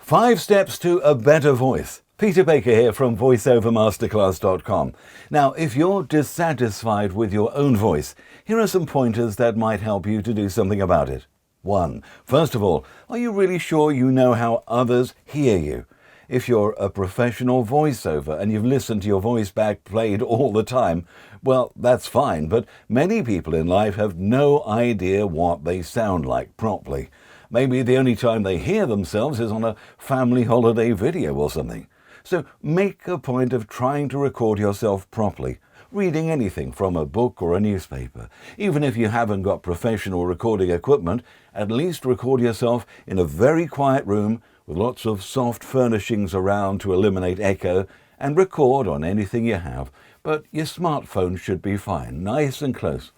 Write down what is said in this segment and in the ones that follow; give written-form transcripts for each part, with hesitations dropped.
5 steps to a better voice. Peter Baker here from voiceovermasterclass.com. Now, if you're dissatisfied with your own voice, here are some pointers that might help you to do something about it. 1. First of all, are you really sure you know how others hear you? If you're a professional voiceover and you've listened to your voice back played all the time, well, that's fine, but many people in life have no idea what they sound like properly. Maybe the only time they hear themselves is on a family holiday video or something. So make a point of trying to record yourself properly, reading anything from a book or a newspaper. Even if you haven't got professional recording equipment, at least record yourself in a very quiet room with lots of soft furnishings around to eliminate echo, and record on anything you have. But your smartphone should be fine, nice and close.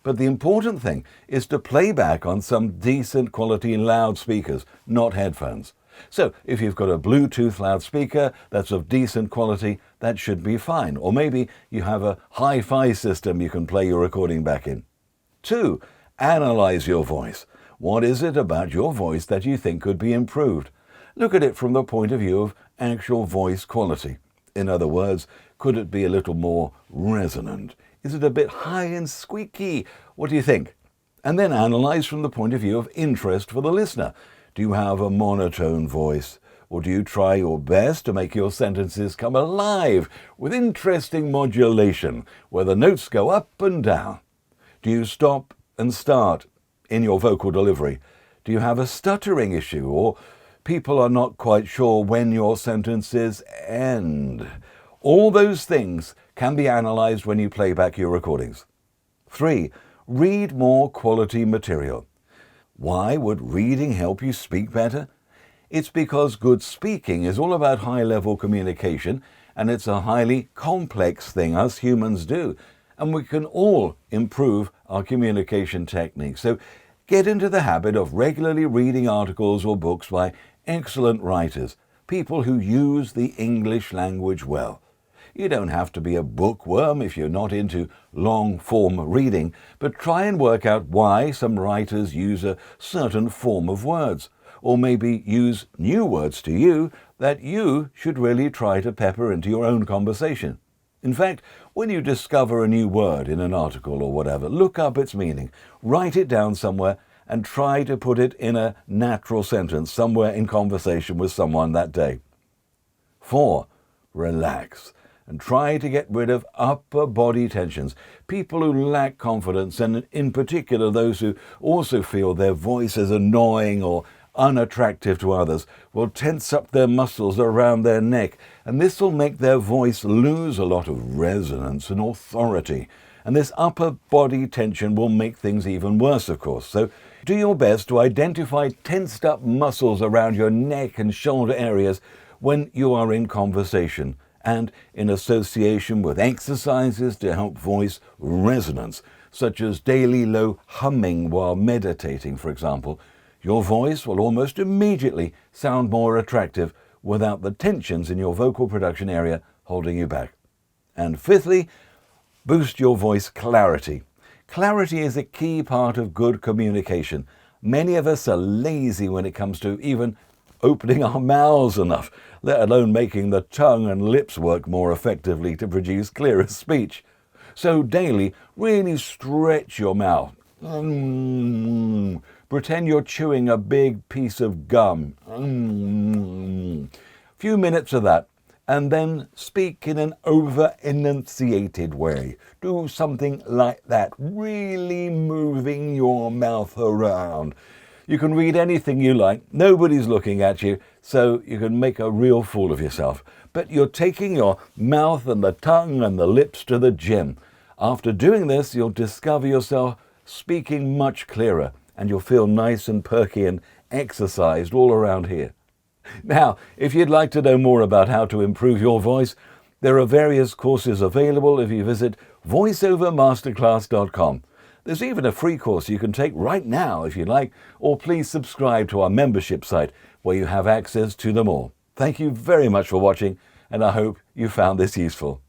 But the important thing is to play back on some decent quality loudspeakers, not headphones. So if you've got a Bluetooth loudspeaker that's of decent quality, that should be fine. Or maybe you have a hi-fi system you can play your recording back in. 2. Analyze your voice. What is it about your voice that you think could be improved? Look at it from the point of view of actual voice quality. In other words, could it be a little more resonant? Is it a bit high and squeaky? What do you think? And then analyze from the point of view of interest for the listener. Do you have a monotone voice? Or do you try your best to make your sentences come alive with interesting modulation, where the notes go up and down? Do you stop and start in your vocal delivery? Do you have a stuttering issue, or people are not quite sure when your sentences end? All those things can be analyzed when you play back your recordings. 3. Read more quality material. Why would reading help you speak better? It's because good speaking is all about high-level communication, and it's a highly complex thing us humans do, and we can all improve our communication techniques. So get into the habit of regularly reading articles or books by excellent writers, people who use the English language well. You don't have to be a bookworm if you're not into long-form reading, but try and work out why some writers use a certain form of words, or maybe use new words to you that you should really try to pepper into your own conversation. In fact, when you discover a new word in an article or whatever, look up its meaning, write it down somewhere, and try to put it in a natural sentence somewhere in conversation with someone that day. 4. Relax. And try to get rid of upper body tensions. People who lack confidence, and in particular those who also feel their voice is annoying or unattractive to others, will tense up their muscles around their neck, and this will make their voice lose a lot of resonance and authority. And this upper body tension will make things even worse, of course. So do your best to identify tensed up muscles around your neck and shoulder areas when you are in conversation, and in association with exercises to help voice resonance, such as daily low humming while meditating, for example, your voice will almost immediately sound more attractive without the tensions in your vocal production area holding you back. And 5thly, boost your voice clarity. Clarity is a key part of good communication. Many of us are lazy when it comes to even opening our mouths enough, let alone making the tongue and lips work more effectively to produce clearer speech. So daily, really stretch your mouth. Pretend you're chewing a big piece of gum. Few minutes of that, and then speak in an over-enunciated way. Do something like that, really moving your mouth around. You can read anything you like, nobody's looking at you, so you can make a real fool of yourself. But you're taking your mouth and the tongue and the lips to the gym. After doing this, you'll discover yourself speaking much clearer, and you'll feel nice and perky and exercised all around here. Now, if you'd like to know more about how to improve your voice, there are various courses available if you visit voiceovermasterclass.com. There's even a free course you can take right now if you like, or please subscribe to our membership site where you have access to them all. Thank you very much for watching, and I hope you found this useful.